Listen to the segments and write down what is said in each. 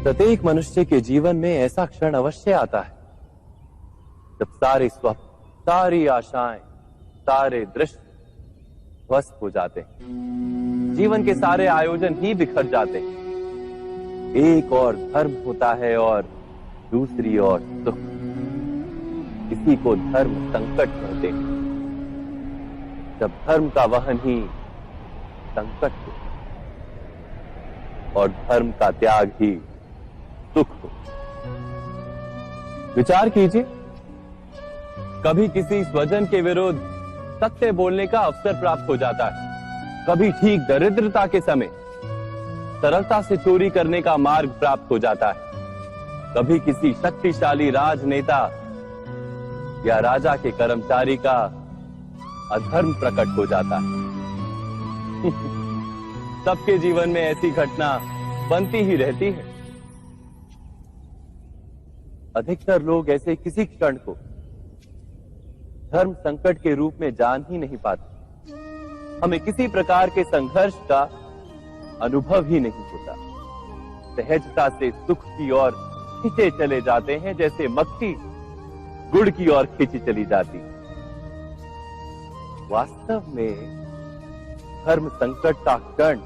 प्रत्येक मनुष्य के जीवन में ऐसा क्षण अवश्य आता है जब सारे स्वप्न, सारी आशाएं, सारे दृश्य ध्वस्त हो जाते हैं। जीवन के सारे आयोजन ही बिखर जाते हैं। एक और धर्म होता है और दूसरी ओर सुख। इसी को धर्म संकट कहते हैं। जब धर्म का वहन ही संकट हो और धर्म का त्याग ही सुख हो। विचार कीजिए, कभी किसी स्वजन के विरुद्ध सत्य बोलने का अवसर प्राप्त हो जाता है, कभी ठीक दरिद्रता के समय सरलता से चोरी करने का मार्ग प्राप्त हो जाता है, कभी किसी शक्तिशाली राजनेता या राजा के कर्मचारी का अधर्म प्रकट हो जाता है। सबके जीवन में ऐसी घटना बनती ही रहती है। अधिकतर लोग ऐसे किसी क्षण को धर्म संकट के रूप में जान ही नहीं पाते। हमें किसी प्रकार के संघर्ष का अनुभव ही नहीं होता। सहजता से सुख की ओर खींचे चले जाते हैं, जैसे मक्खी गुड़ की ओर खींची चली जाती। वास्तव में धर्म संकट का क्षण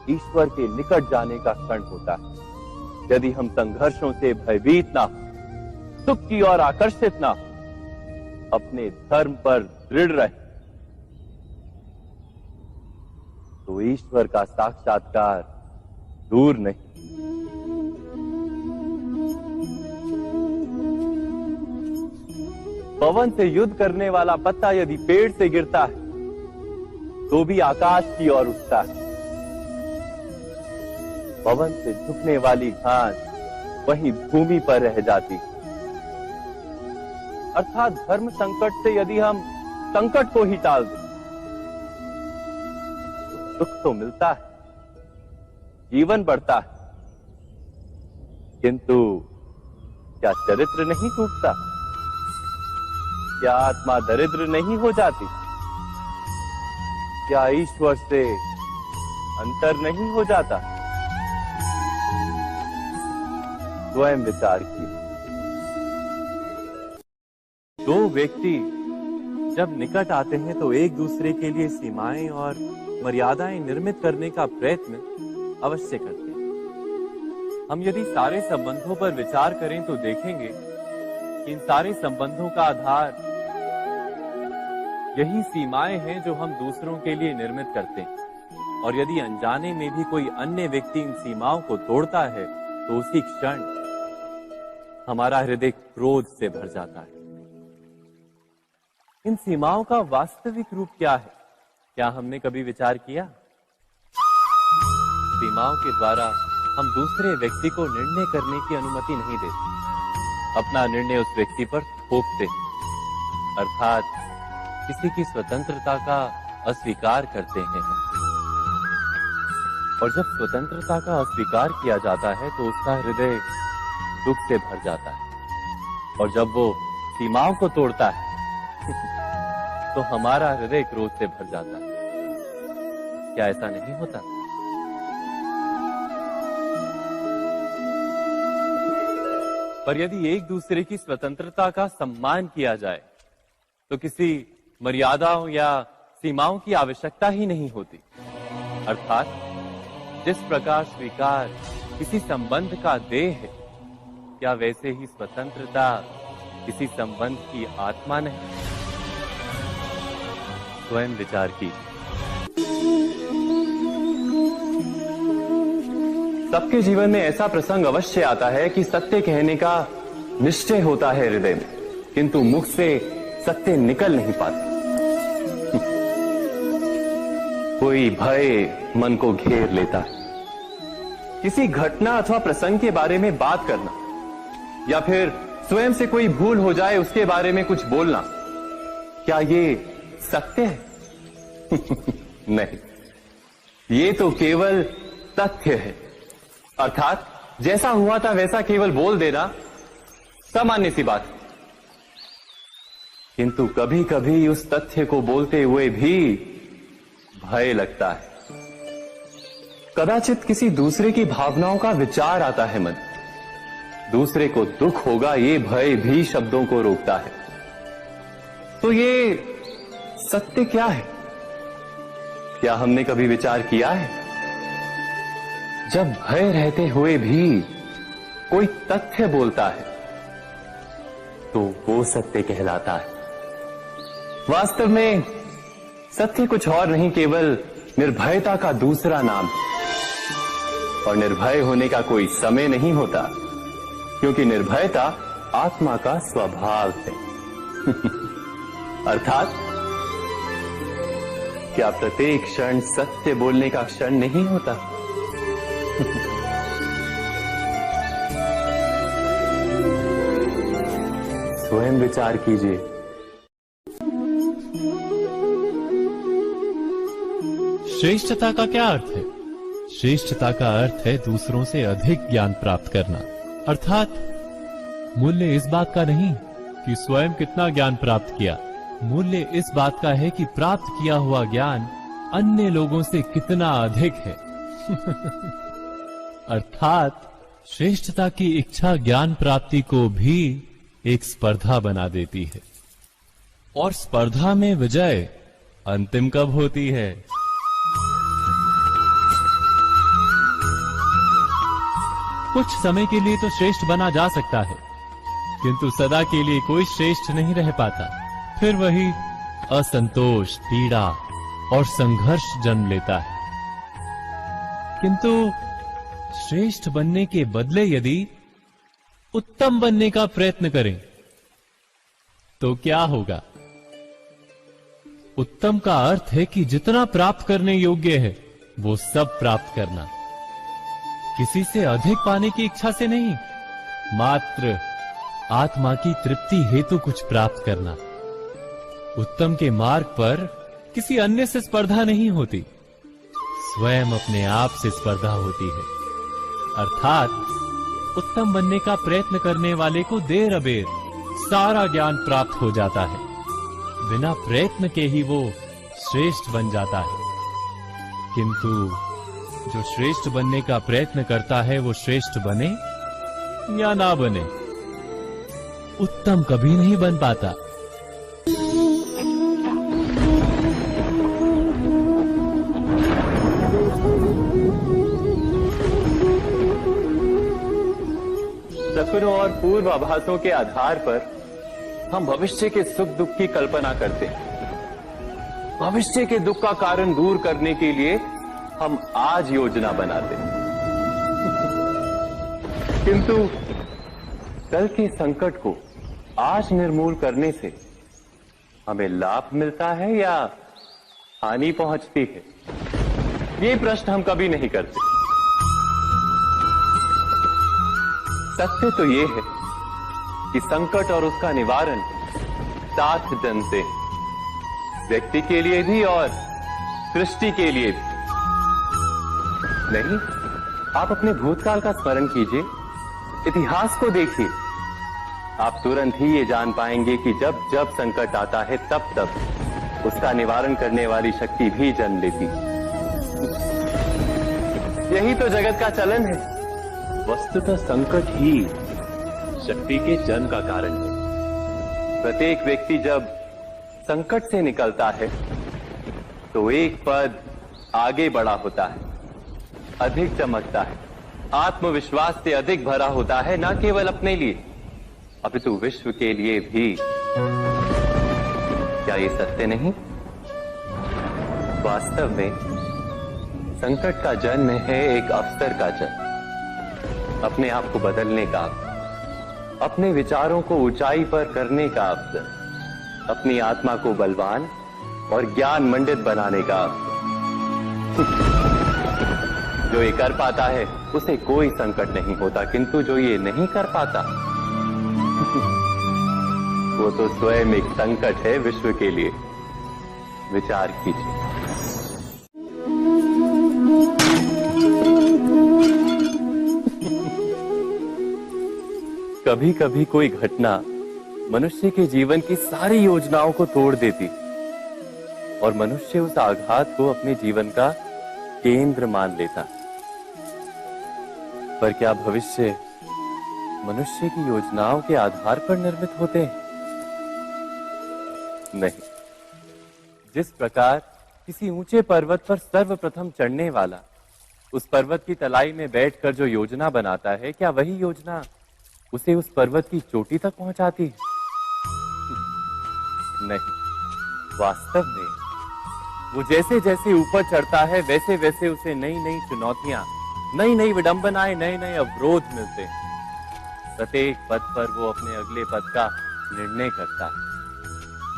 ईश्वर के निकट जाने का क्षण होता है। यदि हम संघर्षों से भयभीत ना हो, सुख की ओर आकर्षित ना हो, अपने धर्म पर दृढ़ रहे, तो ईश्वर का साक्षात्कार दूर नहीं। पवन से युद्ध करने वाला पत्ता यदि पेड़ से गिरता है तो भी आकाश की ओर उठता है। पवन से झुकने वाली घास वहीं भूमि पर रह जाती। अर्थात धर्म संकट से यदि हम संकट को ही टाल दें तो सुख तो मिलता है, जीवन बढ़ता है, किंतु क्या चरित्र नहीं टूटता? क्या आत्मा दरिद्र नहीं हो जाती? क्या ईश्वर से अंतर नहीं हो जाता? स्वयं विचार किए। दो व्यक्ति जब निकट आते हैं तो एक दूसरे के लिए सीमाएं और मर्यादाएं निर्मित करने का प्रयत्न अवश्य करते हैं। हम यदि सारे संबंधों पर विचार करें तो देखेंगे कि इन सारे संबंधों का आधार यही सीमाएं हैं जो हम दूसरों के लिए निर्मित करते हैं। और यदि अनजाने में भी कोई अन्य व्यक्ति इन सीमाओं को तोड़ता है तो उसी क्षण हमारा हृदय क्रोध से भर जाता है। इन सीमाओं का वास्तविक रूप क्या है? क्या हमने कभी विचार किया? सीमाओं के द्वारा हम दूसरे व्यक्ति को निर्णय करने की अनुमति नहीं देते। अपना निर्णय उस व्यक्ति पर थोपते, अर्थात किसी की स्वतंत्रता का अस्वीकार करते हैं। और जब स्वतंत्रता का अस्वीकार किया जाता है तो उसका हृदय दुख से भर जाता है। और जब वो सीमाओं को तोड़ता है तो हमारा हृदय क्रोध से भर जाता है। क्या ऐसा नहीं होता? पर यदि एक दूसरे की स्वतंत्रता का सम्मान किया जाए तो किसी मर्यादाओं या सीमाओं की आवश्यकता ही नहीं होती। अर्थात जिस प्रकार स्वीकार किसी संबंध का देह है, क्या वैसे ही स्वतंत्रता किसी संबंध की आत्मा नहीं? स्वयं विचार कीजिए। सबके जीवन में ऐसा प्रसंग अवश्य आता है कि सत्य कहने का निश्चय होता है हृदय में, किंतु मुख से सत्य निकल नहीं पाता। कोई भय मन को घेर लेता है। किसी घटना अथवा प्रसंग के बारे में बात करना या फिर स्वयं से कोई भूल हो जाए उसके बारे में कुछ बोलना, क्या ये सत्य है? नहीं, ये तो केवल तथ्य है। अर्थात जैसा हुआ था वैसा केवल बोल देना सामान्य सी बात है। किंतु कभी कभी उस तथ्य को बोलते हुए भी भय लगता है। कदाचित किसी दूसरे की भावनाओं का विचार आता है मन, दूसरे को दुख होगा ये भय भी शब्दों को रोकता है। तो ये सत्य क्या है? क्या हमने कभी विचार किया है? जब भय रहते हुए भी कोई तथ्य बोलता है तो वो सत्य कहलाता है। वास्तव में सत्य कुछ और नहीं, केवल निर्भयता का दूसरा नाम है। और निर्भय होने का कोई समय नहीं होता, क्योंकि निर्भयता आत्मा का स्वभाव है। अर्थात क्या प्रत्येक क्षण सत्य बोलने का क्षण नहीं होता? स्वयं विचार कीजिए। श्रेष्ठता का क्या अर्थ है? श्रेष्ठता का अर्थ है दूसरों से अधिक ज्ञान प्राप्त करना। अर्थात मूल्य इस बात का नहीं कि स्वयं कितना ज्ञान प्राप्त किया, मूल्य इस बात का है कि प्राप्त किया हुआ ज्ञान अन्य लोगों से कितना अधिक है। अर्थात श्रेष्ठता की इच्छा ज्ञान प्राप्ति को भी एक स्पर्धा बना देती है। और स्पर्धा में विजय अंतिम कब होती है? कुछ समय के लिए तो श्रेष्ठ बना जा सकता है, किंतु सदा के लिए कोई श्रेष्ठ नहीं रह पाता। फिर वही असंतोष, पीड़ा और संघर्ष जन्म लेता है। किंतु श्रेष्ठ बनने के बदले यदि उत्तम बनने का प्रयत्न करें तो क्या होगा? उत्तम का अर्थ है कि जितना प्राप्त करने योग्य है वो सब प्राप्त करना, किसी से अधिक पाने की इच्छा से नहीं, मात्र आत्मा की तृप्ति हेतु कुछ प्राप्त करना। उत्तम के मार्ग पर किसी अन्य से स्पर्धा नहीं होती, स्वयं अपने आप से स्पर्धा होती है। अर्थात उत्तम बनने का प्रयत्न करने वाले को देर अबेर सारा ज्ञान प्राप्त हो जाता है, बिना प्रयत्न के ही वो श्रेष्ठ बन जाता है। किंतु जो श्रेष्ठ बनने का प्रयत्न करता है वो श्रेष्ठ बने या ना बने, उत्तम कभी नहीं बन पाता। सपनों और पूर्वाभासों के आधार पर हम भविष्य के सुख दुख की कल्पना करते हैं। भविष्य के दुख का कारण दूर करने के लिए हम आज योजना बनाते हैं। किंतु कल के संकट को आज निर्मूल करने से हमें लाभ मिलता है या हानि पहुंचती है? ये प्रश्न हम कभी नहीं करते। सत्य तो ये है कि संकट और उसका निवारण साथ जनते हैं, व्यक्ति के लिए भी और सृष्टि के लिए भी। नहीं, आप अपने भूतकाल का स्मरण कीजिए, इतिहास को देखिए, आप तुरंत ही ये जान पाएंगे कि जब जब संकट आता है तब तब उसका निवारण करने वाली शक्ति भी जन्म लेती है। यही तो जगत का चलन है। वस्तुतः संकट ही शक्ति के जन्म का कारण है। प्रत्येक व्यक्ति जब संकट से निकलता है तो एक पद आगे बढ़ा होता है, अधिक चमकता है, आत्मविश्वास से अधिक भरा होता है, न केवल अपने लिए अपितु विश्व के लिए भी। क्या ये सत्य नहीं? वास्तव में संकट का जन्म है एक अवसर का जन्म, अपने आप को बदलने का, अपने विचारों को ऊंचाई पर करने का अवसर, अपनी आत्मा को बलवान और ज्ञान मंडित बनाने का अवसर। जो ये कर पाता है उसे कोई संकट नहीं होता, किंतु जो ये नहीं कर पाता वो तो स्वयं एक संकट है विश्व के लिए। विचार कीजिए। कभी कभी कोई घटना मनुष्य के जीवन की सारी योजनाओं को तोड़ देती और मनुष्य उस आघात को अपने जीवन का केंद्र मान लेता। पर क्या भविष्य मनुष्य की योजनाओं के आधार पर निर्मित होते हैं? नहीं। जिस प्रकार किसी ऊंचे पर्वत पर सर्वप्रथम चढ़ने वाला उस पर्वत की तलाई में बैठकर जो योजना बनाता है, क्या वही योजना उसे उस पर्वत की चोटी तक पहुंचाती है? नहीं। वास्तव में वो जैसे जैसे ऊपर चढ़ता है वैसे वैसे उसे नई नई चुनौतियां, नई नई विडंबनाएं, नए नए अवरोध मिलते हैं। प्रत्येक पद पर वो अपने अगले पद का निर्णय करता है।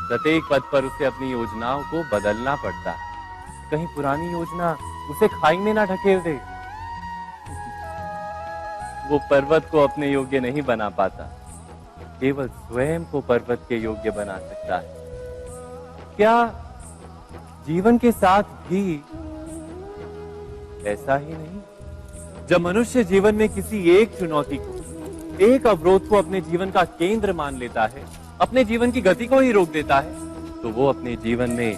प्रत्येक पद पर उसे अपनी योजनाओं को बदलना पड़ता है। कहीं पुरानी योजना उसे खाई में ना ढकेल दे। वो पर्वत को अपने योग्य नहीं बना पाता, केवल स्वयं को पर्वत के योग्य बना सकता है। क्या जीवन के साथ भी ऐसा ही नहीं? जब मनुष्य जीवन में किसी एक चुनौती को, एक अवरोध को अपने जीवन का केंद्र मान लेता है, अपने जीवन की गति को ही रोक देता है, तो वो अपने जीवन में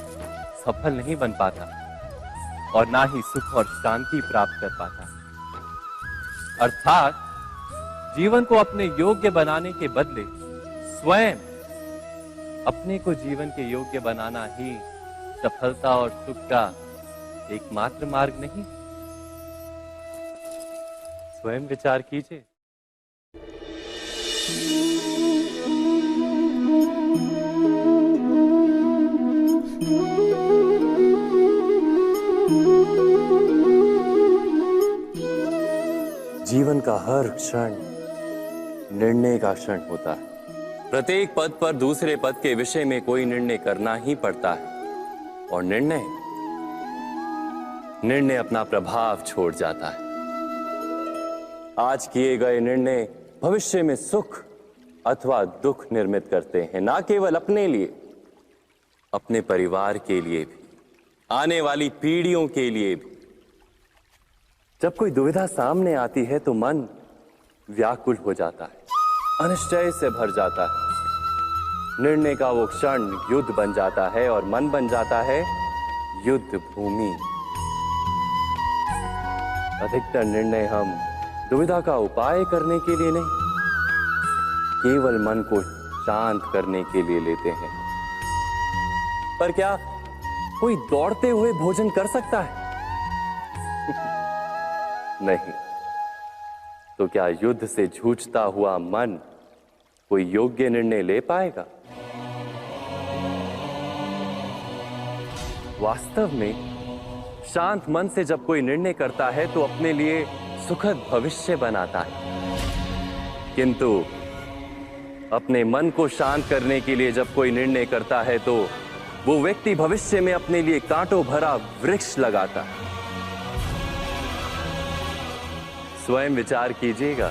सफल नहीं बन पाता और ना ही सुख और शांति प्राप्त कर पाता। अर्थात जीवन को अपने योग्य बनाने के बदले स्वयं अपने को जीवन के योग्य बनाना ही सफलता और सुख का एकमात्र मार्ग नहीं। स्वयं विचार कीजिए। जीवन का हर क्षण निर्णय का क्षण होता है। प्रत्येक पद पर दूसरे पद के विषय में कोई निर्णय करना ही पड़ता है और निर्णय अपना प्रभाव छोड़ जाता है। आज किए गए निर्णय भविष्य में सुख अथवा दुख निर्मित करते हैं, ना केवल अपने लिए, अपने परिवार के लिए भी, आने वाली पीढ़ियों के लिए भी। जब कोई दुविधा सामने आती है तो मन व्याकुल हो जाता है, अनिश्चय से भर जाता है। निर्णय का वो क्षण युद्ध बन जाता है और मन बन जाता है युद्ध भूमि। अधिकतर निर्णय हम दुविधा का उपाय करने के लिए नहीं, केवल मन को शांत करने के लिए लेते हैं। पर क्या कोई दौड़ते हुए भोजन कर सकता है? नहीं। तो क्या युद्ध से जूझता हुआ मन कोई योग्य निर्णय ले पाएगा? वास्तव में शांत मन से जब कोई निर्णय करता है तो अपने लिए सुखद भविष्य बनाता है, किंतु अपने मन को शांत करने के लिए जब कोई निर्णय करता है तो वो व्यक्ति भविष्य में अपने लिए कांटों भरा वृक्ष लगाता है। स्वयं विचार कीजिएगा।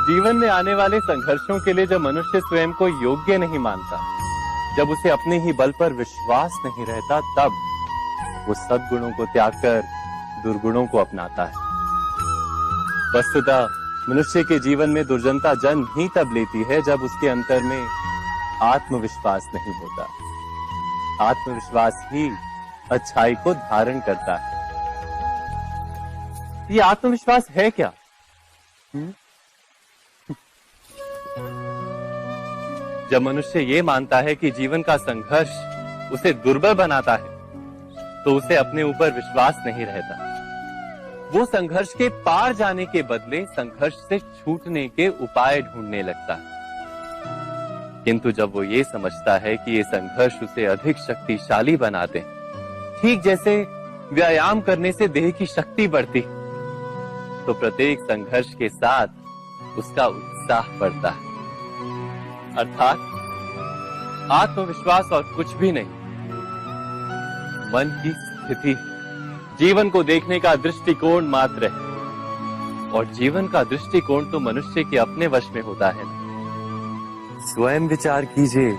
जीवन में आने वाले संघर्षों के लिए जब मनुष्य स्वयं को योग्य नहीं मानता, जब उसे अपने ही बल पर विश्वास नहीं रहता, तब वो सद्गुणों को त्याग कर दुर्गुणों को अपनाता है। वस्तुतः मनुष्य के जीवन में दुर्जनता जन्म ही तब लेती है जब उसके अंतर में आत्मविश्वास नहीं होता। आत्मविश्वास ही अच्छाई को धारण करता है। ये आत्मविश्वास है क्या? जब मनुष्य ये मानता है कि जीवन का संघर्ष उसे दुर्बल बनाता है, तो उसे अपने ऊपर विश्वास नहीं रहता। वो संघर्ष के पार जाने के बदले संघर्ष से छूटने के उपाय ढूंढने लगता है। किंतु जब वो ये समझता है कि ये संघर्ष उसे अधिक शक्तिशाली बनाते हैं, ठीक जैसे व्यायाम करने से देह की शक्ति बढ़ती, तो प्रत्येक संघर्ष के साथ उसका उत्साह बढ़ता है। अर्थात आत्मविश्वास और कुछ भी नहीं, मन की स्थिति, जीवन को देखने का दृष्टिकोण मात्र है। और जीवन का दृष्टिकोण तो मनुष्य के अपने वश में होता है। स्वयं विचार कीजिए।